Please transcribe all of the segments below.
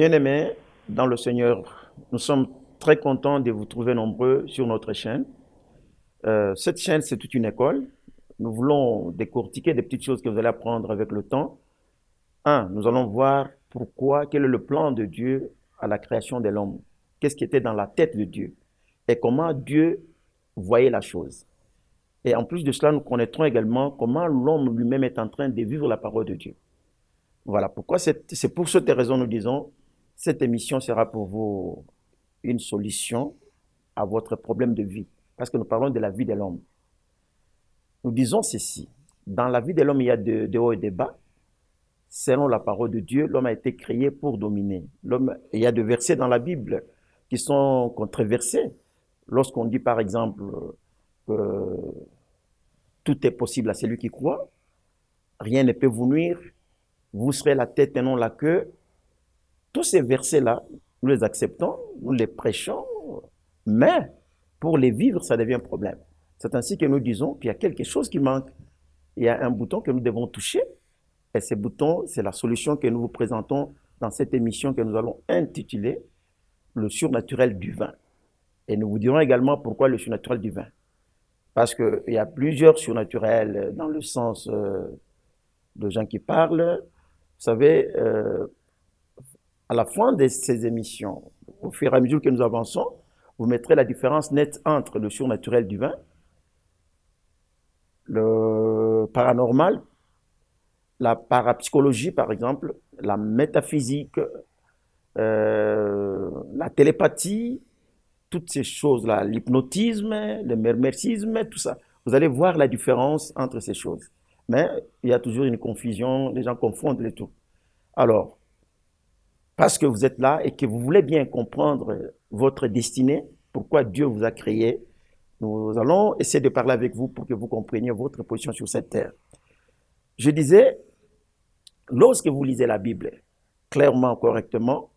Bien-aimés dans le Seigneur, nous sommes très contents de vous trouver nombreux sur notre chaîne. Cette chaîne, c'est toute une école. Nous voulons décortiquer des petites choses que vous allez apprendre avec le temps. Nous allons voir quel est le plan de Dieu à la création de l'homme. Qu'est-ce qui était dans la tête de Dieu et comment Dieu voyait la chose. Et en plus de cela, nous connaîtrons également comment l'homme lui-même est en train de vivre la parole de Dieu. Voilà pourquoi c'est pour cette raison nous disons, cette émission sera pour vous une solution à votre problème de vie. Parce que nous parlons de la vie de l'homme. Nous disons ceci, dans la vie de l'homme, il y a des hauts et des bas. Selon la parole de Dieu, l'homme a été créé pour dominer. Il y a des versets dans la Bible qui sont controversés. Lorsqu'on dit par exemple que tout est possible à celui qui croit, rien ne peut vous nuire, vous serez la tête et non la queue. Tous ces versets-là, nous les acceptons, nous les prêchons, mais pour les vivre, ça devient un problème. C'est ainsi que nous disons qu'il y a quelque chose qui manque. Il y a un bouton que nous devons toucher, et ce bouton, c'est la solution que nous vous présentons dans cette émission que nous allons intituler « Le surnaturel du vin ». Et nous vous dirons également pourquoi le surnaturel du vin. Parce qu'il y a plusieurs surnaturels dans le sens de gens qui parlent. Vous savez, à la fin de ces émissions, au fur et à mesure que nous avançons, vous mettrez la différence nette entre le surnaturel du vin, le paranormal, la parapsychologie par exemple, la métaphysique, la télépathie, toutes ces choses-là, l'hypnotisme, le mermérisme, tout ça. Vous allez voir la différence entre ces choses. Mais il y a toujours une confusion, les gens confondent les tout. Alors, parce que vous êtes là et que vous voulez bien comprendre votre destinée, pourquoi Dieu vous a créé, nous allons essayer de parler avec vous pour que vous compreniez votre position sur cette terre. Je disais, lorsque vous lisez la Bible, clairement, correctement,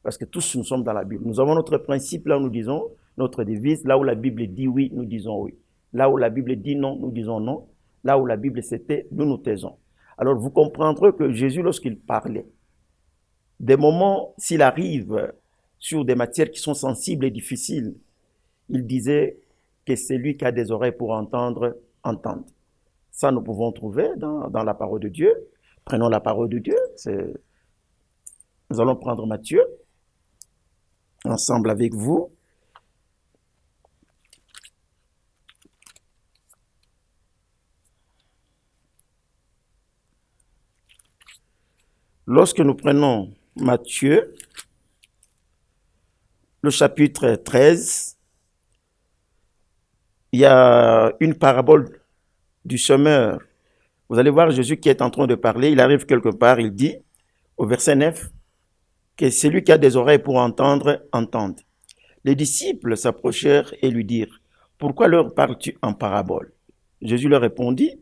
parce que tous nous sommes dans la Bible, nous avons notre principe, là où nous disons, notre devise, là où la Bible dit oui, nous disons oui. Là où la Bible dit non, nous disons non. Là où la Bible s'était, nous nous taisons. Alors vous comprendrez que Jésus, lorsqu'il parlait, des moments, s'il arrive sur des matières qui sont sensibles et difficiles, il disait que celui qui a des oreilles pour entendre, entende. Ça, nous pouvons trouver dans la parole de Dieu. Prenons la parole de Dieu. Nous allons prendre Matthieu, ensemble avec vous. Lorsque nous prenons Matthieu, le chapitre 13, il y a une parabole du semeur. Vous allez voir Jésus qui est en train de parler, il arrive quelque part, il dit au verset 9 que celui qui a des oreilles pour entendre, entende. Les disciples s'approchèrent et lui dirent, pourquoi leur parles-tu en parabole? Jésus leur répondit,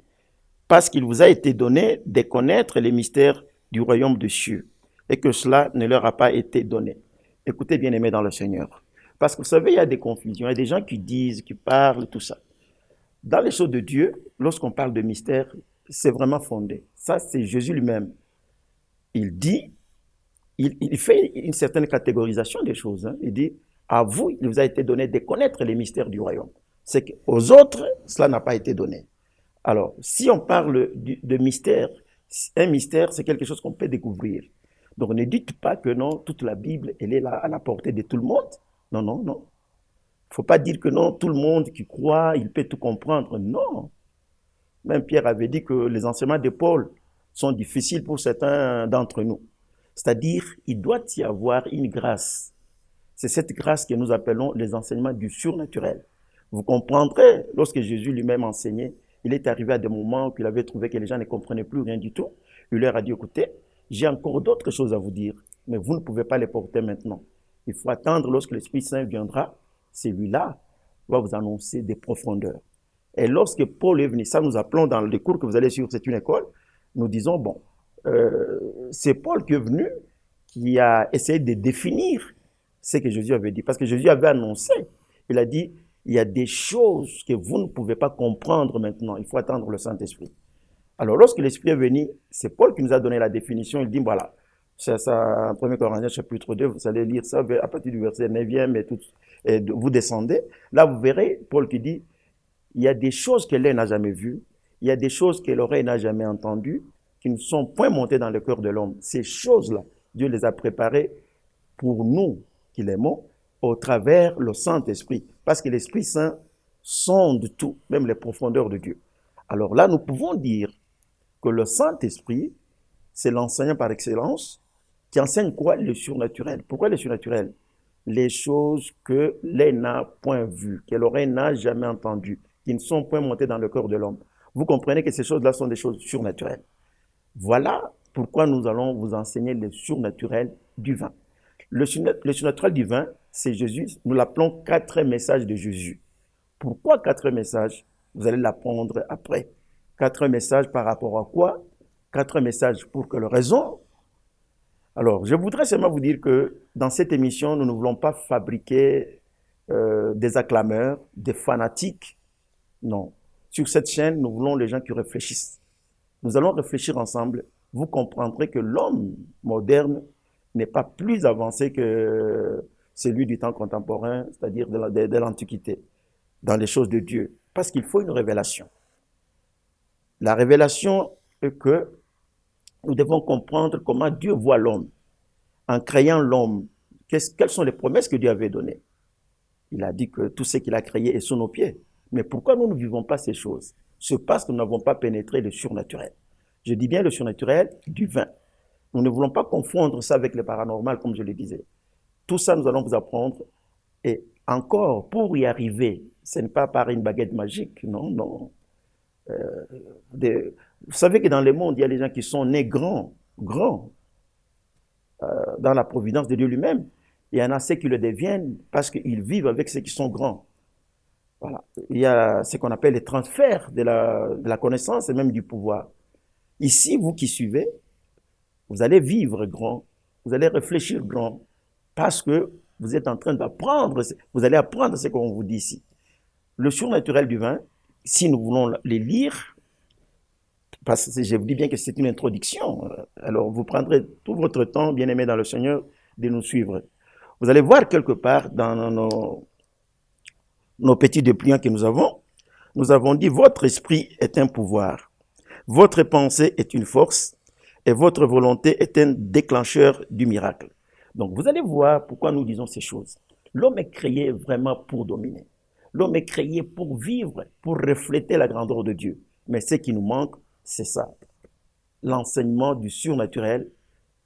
parce qu'il vous a été donné de connaître les mystères du royaume des cieux et que cela ne leur a pas été donné. Écoutez, bien-aimés dans le Seigneur, parce que vous savez, il y a des confusions, il y a des gens qui disent, qui parlent, tout ça. Dans les choses de Dieu, lorsqu'on parle de mystère, c'est vraiment fondé. Ça, c'est Jésus lui-même. Il dit, il fait une certaine catégorisation des choses. Il dit, à vous, il vous a été donné de connaître les mystères du royaume. C'est qu'aux autres, cela n'a pas été donné. Alors, si on parle de mystère, un mystère, c'est quelque chose qu'on peut découvrir. Donc, ne dites pas que non, toute la Bible, elle est là à la portée de tout le monde. Non, non, non. Il ne faut pas dire que non, tout le monde qui croit, il peut tout comprendre. Non. Même Pierre avait dit que les enseignements de Paul sont difficiles pour certains d'entre nous. C'est-à-dire, il doit y avoir une grâce. C'est cette grâce que nous appelons les enseignements du surnaturel. Vous comprendrez, lorsque Jésus lui-même enseignait, il est arrivé à des moments où il avait trouvé que les gens ne comprenaient plus rien du tout. Il leur a dit, écoutez, j'ai encore d'autres choses à vous dire, mais vous ne pouvez pas les porter maintenant. Il faut attendre lorsque l'Esprit Saint viendra, celui-là va vous annoncer des profondeurs. Et lorsque Paul est venu, ça nous appelons dans les cours que vous allez suivre, c'est une école, nous disons, bon, c'est Paul qui est venu, qui a essayé de définir ce que Jésus avait dit. Parce que Jésus avait annoncé, il a dit, il y a des choses que vous ne pouvez pas comprendre maintenant, il faut attendre le Saint-Esprit. Alors lorsque l'Esprit est venu, c'est Paul qui nous a donné la définition, il dit, voilà, C'est ça, en 1 Corinthiens chapitre 2, vous allez lire ça à partir du verset 9e et vous descendez. Là, vous verrez Paul qui dit, il y a des choses que l'œil n'a jamais vues, il y a des choses que l'oreille n'a jamais entendues, qui ne sont point montées dans le cœur de l'homme. Ces choses-là, Dieu les a préparées pour nous qui l'aimons, au travers le Saint-Esprit. Parce que l'Esprit Saint sonde tout, même les profondeurs de Dieu. Alors là, nous pouvons dire que le Saint-Esprit, c'est l'enseignant par excellence, qui enseigne quoi? Le surnaturel. Pourquoi le surnaturel? Les choses que l'œil n'a point vues, que l'oreille n'a jamais entendues, qui ne sont point montées dans le cœur de l'homme. Vous comprenez que ces choses-là sont des choses surnaturelles. Voilà pourquoi nous allons vous enseigner le surnaturel du vin. Le surnaturel du vin, c'est Jésus. Nous l'appelons 4 messages de Jésus. Pourquoi 4 messages? Vous allez l'apprendre après. 4 messages par rapport à quoi? 4 messages pour quelle raison? Alors, je voudrais seulement vous dire que dans cette émission, nous ne voulons pas fabriquer des acclameurs, des fanatiques. Non. Sur cette chaîne, nous voulons les gens qui réfléchissent. Nous allons réfléchir ensemble. Vous comprendrez que l'homme moderne n'est pas plus avancé que celui du temps contemporain, c'est-à-dire de l'Antiquité, dans les choses de Dieu. Parce qu'il faut une révélation. La révélation est que nous devons comprendre comment Dieu voit l'homme. En créant l'homme, quelles sont les promesses que Dieu avait données? Il a dit que tout ce qu'il a créé est sous nos pieds. Mais pourquoi nous ne vivons pas ces choses? C'est parce que nous n'avons pas pénétré le surnaturel. Je dis bien le surnaturel du vin. Nous ne voulons pas confondre ça avec le paranormal, comme je le disais. Tout ça, nous allons vous apprendre. Et encore, pour y arriver, ce n'est pas par une baguette magique, non, non. Vous savez que dans le monde, il y a des gens qui sont nés grands, dans la providence de Dieu lui-même. Il y en a ceux qui le deviennent parce qu'ils vivent avec ceux qui sont grands. Voilà. Il y a ce qu'on appelle les transferts de la connaissance et même du pouvoir. Ici, vous qui suivez, vous allez vivre grand, vous allez réfléchir grand, parce que vous êtes en train d'apprendre, vous allez apprendre ce qu'on vous dit ici. Le surnaturel du vin, si nous voulons les lire, parce que je vous dis bien que c'est une introduction, alors vous prendrez tout votre temps, bien aimé dans le Seigneur, de nous suivre. Vous allez voir quelque part dans nos petits dépliants que nous avons dit, votre esprit est un pouvoir, votre pensée est une force, et votre volonté est un déclencheur du miracle. Donc vous allez voir pourquoi nous disons ces choses. L'homme est créé vraiment pour dominer. L'homme est créé pour vivre, pour refléter la grandeur de Dieu. Mais ce qui nous manque, c'est ça. L'enseignement du surnaturel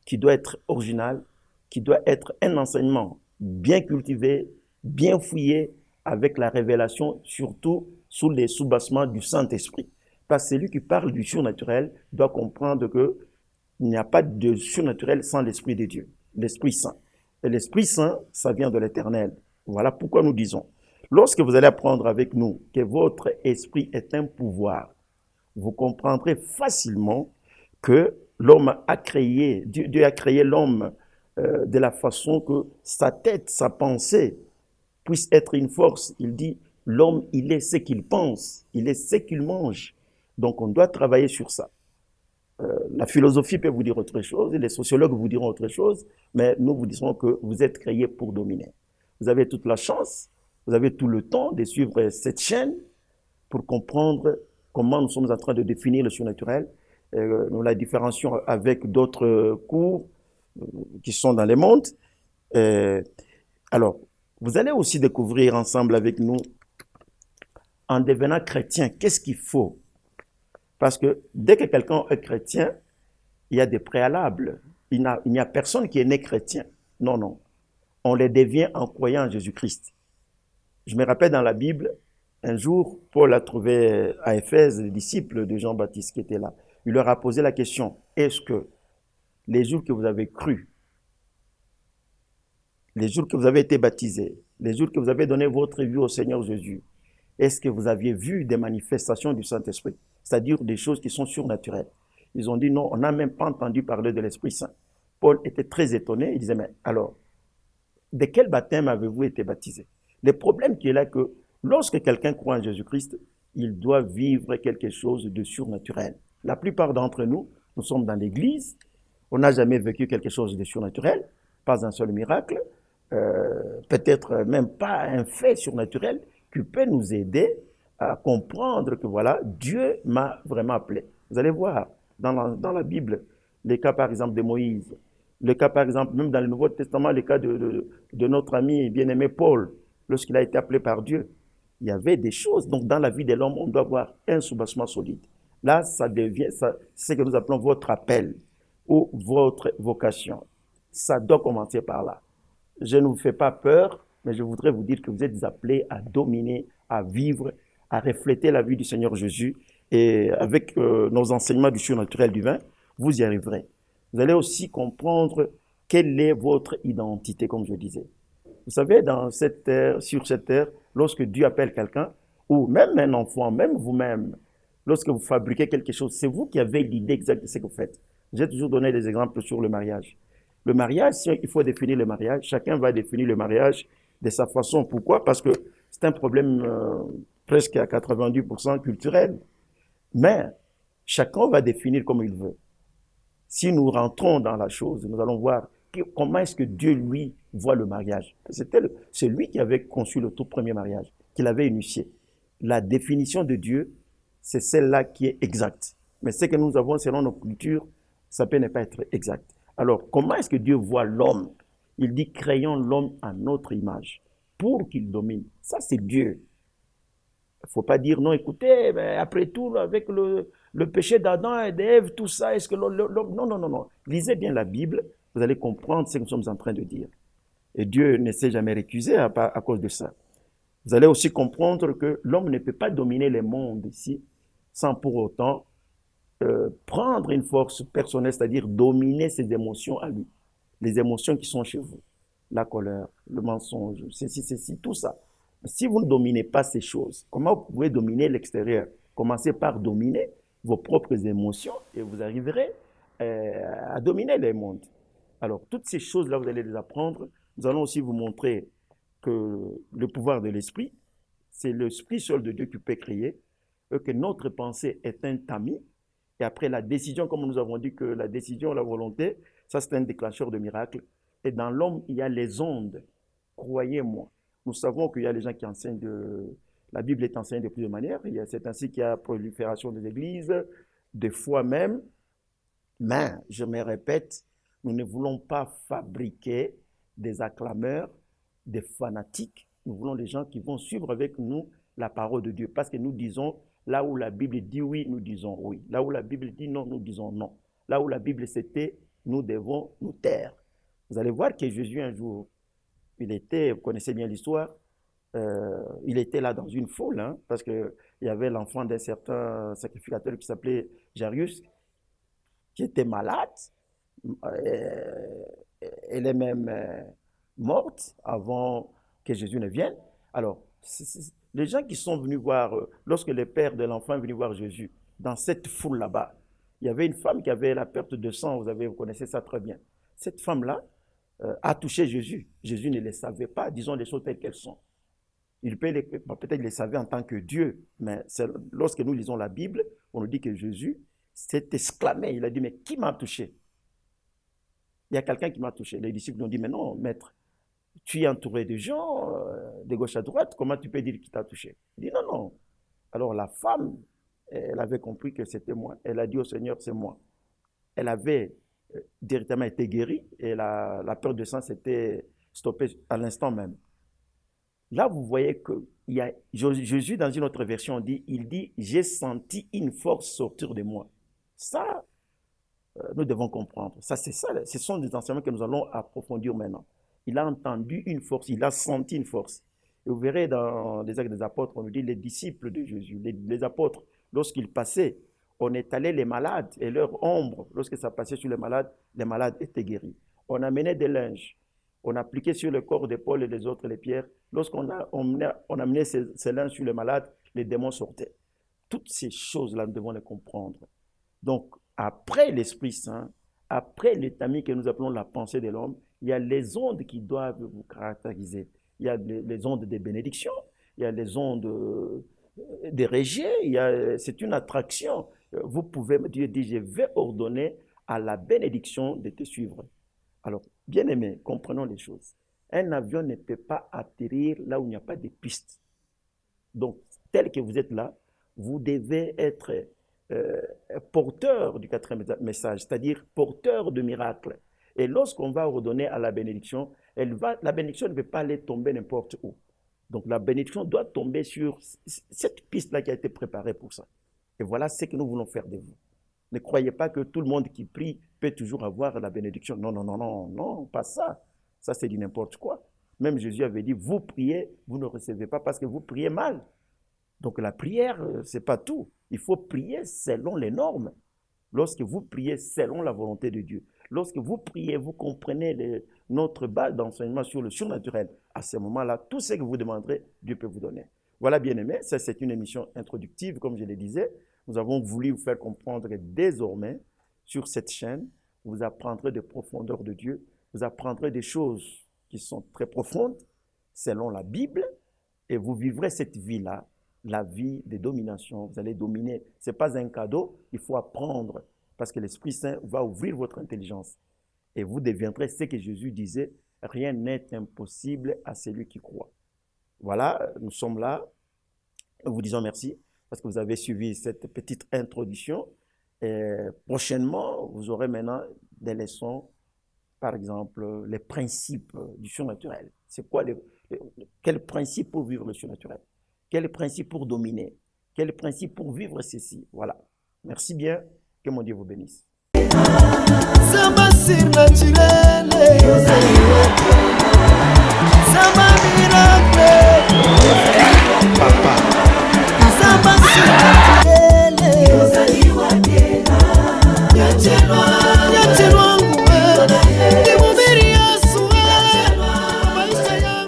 qui doit être original, qui doit être un enseignement bien cultivé, bien fouillé, avec la révélation, surtout sous les soubassements du Saint-Esprit. Parce que celui qui parle du surnaturel doit comprendre qu'il n'y a pas de surnaturel sans l'Esprit de Dieu, l'Esprit Saint. Et l'Esprit Saint, ça vient de l'Éternel. Voilà pourquoi nous disons, lorsque vous allez apprendre avec nous que votre esprit est un pouvoir, vous comprendrez facilement que l'homme a créé, Dieu a créé l'homme de la façon que sa tête, sa pensée puisse être une force. Il dit, l'homme, il est ce qu'il pense, il est ce qu'il mange. Donc on doit travailler sur ça. La philosophie peut vous dire autre chose, les sociologues vous diront autre chose, mais nous vous dirons que vous êtes créés pour dominer. Vous avez toute la chance, vous avez tout le temps de suivre cette chaîne pour comprendre comment nous sommes en train de définir le surnaturel. Nous la différencions avec d'autres cours qui sont dans le monde. Alors, vous allez aussi découvrir ensemble avec nous, en devenant chrétien, qu'est-ce qu'il faut? Parce que dès que quelqu'un est chrétien, il y a des préalables. Il n'y a personne qui est né chrétien. Non, non. On les devient en croyant en Jésus-Christ. Je me rappelle dans la Bible, un jour, Paul a trouvé à Éphèse les disciples de Jean-Baptiste qui étaient là. Il leur a posé la question, est-ce que les jours que vous avez cru, les jours que vous avez été baptisés, les jours que vous avez donné votre vie au Seigneur Jésus, est-ce que vous aviez vu des manifestations du Saint-Esprit, c'est-à-dire des choses qui sont surnaturelles? Ils ont dit non, on n'a même pas entendu parler de l'Esprit Saint. Paul était très étonné, il disait, mais alors, de quel baptême avez-vous été baptisé? Le problème qui est là que lorsque quelqu'un croit en Jésus-Christ, il doit vivre quelque chose de surnaturel. La plupart d'entre nous, nous sommes dans l'église, On n'a jamais vécu quelque chose de surnaturel, pas un seul miracle, peut-être même pas un fait surnaturel qui peut nous aider à comprendre que voilà, Dieu m'a vraiment appelé. Vous allez voir dans la Bible, les cas par exemple de Moïse, le cas par exemple même dans le Nouveau Testament, le cas de notre ami bien-aimé Paul, lorsqu'il a été appelé par Dieu. Il y avait des choses. Donc dans la vie de l'homme, on doit avoir un soubassement solide. Là, ça devient, c'est ce que nous appelons votre appel ou votre vocation. Ça doit commencer par là. Je ne vous fais pas peur, mais je voudrais vous dire que vous êtes appelés à dominer, à vivre, à refléter la vie du Seigneur Jésus. Et avec nos enseignements du surnaturel divin, vous y arriverez. Vous allez aussi comprendre quelle est votre identité, comme je disais. Vous savez, dans cette terre, sur cette terre, lorsque Dieu appelle quelqu'un, ou même un enfant, même vous-même, lorsque vous fabriquez quelque chose, c'est vous qui avez l'idée exacte de ce que vous faites. J'ai toujours donné des exemples sur le mariage. Le mariage, si il faut définir le mariage, chacun va définir le mariage de sa façon. Pourquoi? Parce que c'est un problème presque à 90% culturel. Mais chacun va définir comme il veut. Si nous rentrons dans la chose, nous allons voir comment est-ce que Dieu, lui, voit le mariage. C'est lui qui avait conçu le tout premier mariage, qu'il avait initié. La définition de Dieu, c'est celle-là qui est exacte. Mais ce que nous avons selon nos cultures, ça peut ne pas être exact. Alors, comment est-ce que Dieu voit l'homme? Il dit, créons l'homme à notre image, pour qu'il domine. Ça, c'est Dieu. Il ne faut pas dire, non, écoutez, mais après tout, avec le péché d'Adam et d'Ève, tout ça, est-ce que l'homme... Non, non, non, non. Lisez bien la Bible, vous allez comprendre ce que nous sommes en train de dire. Et Dieu ne s'est jamais récusé à cause de ça. Vous allez aussi comprendre que l'homme ne peut pas dominer le monde ici sans pour autant prendre une force personnelle, c'est-à-dire dominer ses émotions à lui. Les émotions qui sont chez vous. La colère, le mensonge, ceci, tout ça. Si vous ne dominez pas ces choses, comment vous pouvez dominer l'extérieur? Commencez par dominer vos propres émotions et vous arriverez à dominer le monde. Alors, toutes ces choses-là, vous allez les apprendre. Nous allons aussi vous montrer que le pouvoir de l'esprit, c'est l'esprit seul de Dieu qui peut créer, que notre pensée est un tamis. Et après la décision, comme nous avons dit que la décision, la volonté, ça c'est un déclencheur de miracle. Et dans l'homme, il y a les ondes. Croyez-moi. Nous savons qu'il y a les gens qui enseignent la Bible est enseignée de plusieurs manières. C'est ainsi qu'il y a prolifération des églises, des fois même. Mais, je me répète, nous ne voulons pas fabriquer des acclameurs, des fanatiques. Nous voulons des gens qui vont suivre avec nous la parole de Dieu. Parce que nous disons, là où la Bible dit oui, nous disons oui. Là où la Bible dit non, nous disons non. Là où la Bible s'était, nous devons nous taire. Vous allez voir que Jésus, un jour, vous connaissez bien l'histoire, il était là dans une foule, hein, parce qu'il y avait l'enfant d'un certain sacrificateur qui s'appelait Jairus, qui était malade. Elle est même morte avant que Jésus ne vienne. Alors, les gens qui sont venus voir, lorsque le père de l'enfant est venu voir Jésus, dans cette foule là-bas, il y avait une femme qui avait la perte de sang, vous connaissez ça très bien. Cette femme-là a touché Jésus. Jésus ne les savait pas, disons les choses telles qu'elles sont. Peut-être il les savait en tant que Dieu, mais lorsque nous lisons la Bible, on nous dit que Jésus s'est exclamé, il a dit, mais qui m'a touché? Il y a quelqu'un qui m'a touché. Les disciples lui ont dit, mais non, maître, tu es entouré de gens, de gauche à droite, comment tu peux dire qui t'a touché? Il dit, non, non. Alors la femme, elle avait compris que c'était moi. Elle a dit au Seigneur, c'est moi. Elle avait directement été guérie et la perte de sang s'était stoppée à l'instant même. Là, vous voyez que Jésus, dans une autre version, il dit, j'ai senti une force sortir de moi. Ça, nous devons comprendre. Ça, c'est ça. Ce sont des enseignements que nous allons approfondir maintenant. Il a entendu une force, il a senti une force. Et vous verrez dans les Actes des Apôtres, on nous dit les disciples de Jésus, les apôtres, lorsqu'ils passaient, on étalait les malades et leur ombre, lorsque ça passait sur les malades étaient guéris. On amenait des linges, on appliquait sur le corps des Paul et des autres les pierres. Lorsqu'on amenait ces linges sur les malades, les démons sortaient. Toutes ces choses-là, nous devons les comprendre. Donc, après l'Esprit Saint, après l'état que nous appelons la pensée de l'homme, il y a les ondes qui doivent vous caractériser. Il y a les ondes des bénédictions, il y a les ondes des rejets, c'est une attraction. Vous pouvez, Dieu dit, je vais ordonner à la bénédiction de te suivre. Alors, bien aimé, comprenons les choses. Un avion ne peut pas atterrir là où il n'y a pas de piste. Donc, tel que vous êtes là, vous devez être porteur du quatrième message, c'est-à-dire porteur de miracles. Et lorsqu'on va ordonner à la bénédiction, la bénédiction ne peut pas aller tomber n'importe où. Donc la bénédiction doit tomber sur cette piste-là qui a été préparée pour ça. Et voilà ce que nous voulons faire de vous. Ne croyez pas que tout le monde qui prie peut toujours avoir la bénédiction. Non, non, non, non, non, pas ça. Ça, c'est du n'importe quoi. Même Jésus avait dit, vous priez, vous ne recevez pas parce que vous priez mal. Donc la prière, ce n'est pas tout. Il faut prier selon les normes. Lorsque vous priez selon la volonté de Dieu, lorsque vous priez, vous comprenez notre base d'enseignement sur le surnaturel. À ce moment-là, tout ce que vous demanderez, Dieu peut vous donner. Voilà, bien-aimés, ça c'est une émission introductive, comme je le disais. Nous avons voulu vous faire comprendre que désormais, sur cette chaîne, vous apprendrez des profondeurs de Dieu, vous apprendrez des choses qui sont très profondes, selon la Bible, et vous vivrez cette vie-là, la vie de domination. Vous allez dominer. Ce n'est pas un cadeau, il faut apprendre, parce que l'Esprit Saint va ouvrir votre intelligence. Et vous deviendrez ce que Jésus disait, rien n'est impossible à celui qui croit. Voilà, nous sommes là. Nous vous disons merci, parce que vous avez suivi cette petite introduction. Et prochainement, vous aurez maintenant des leçons, par exemple, les principes du surnaturel. C'est quoi quel principe pour vivre le surnaturel? Quel principe pour dominer? Quel principe pour vivre ceci? Voilà. Merci bien. Que mon Dieu vous bénisse. C'est ma surnaturel.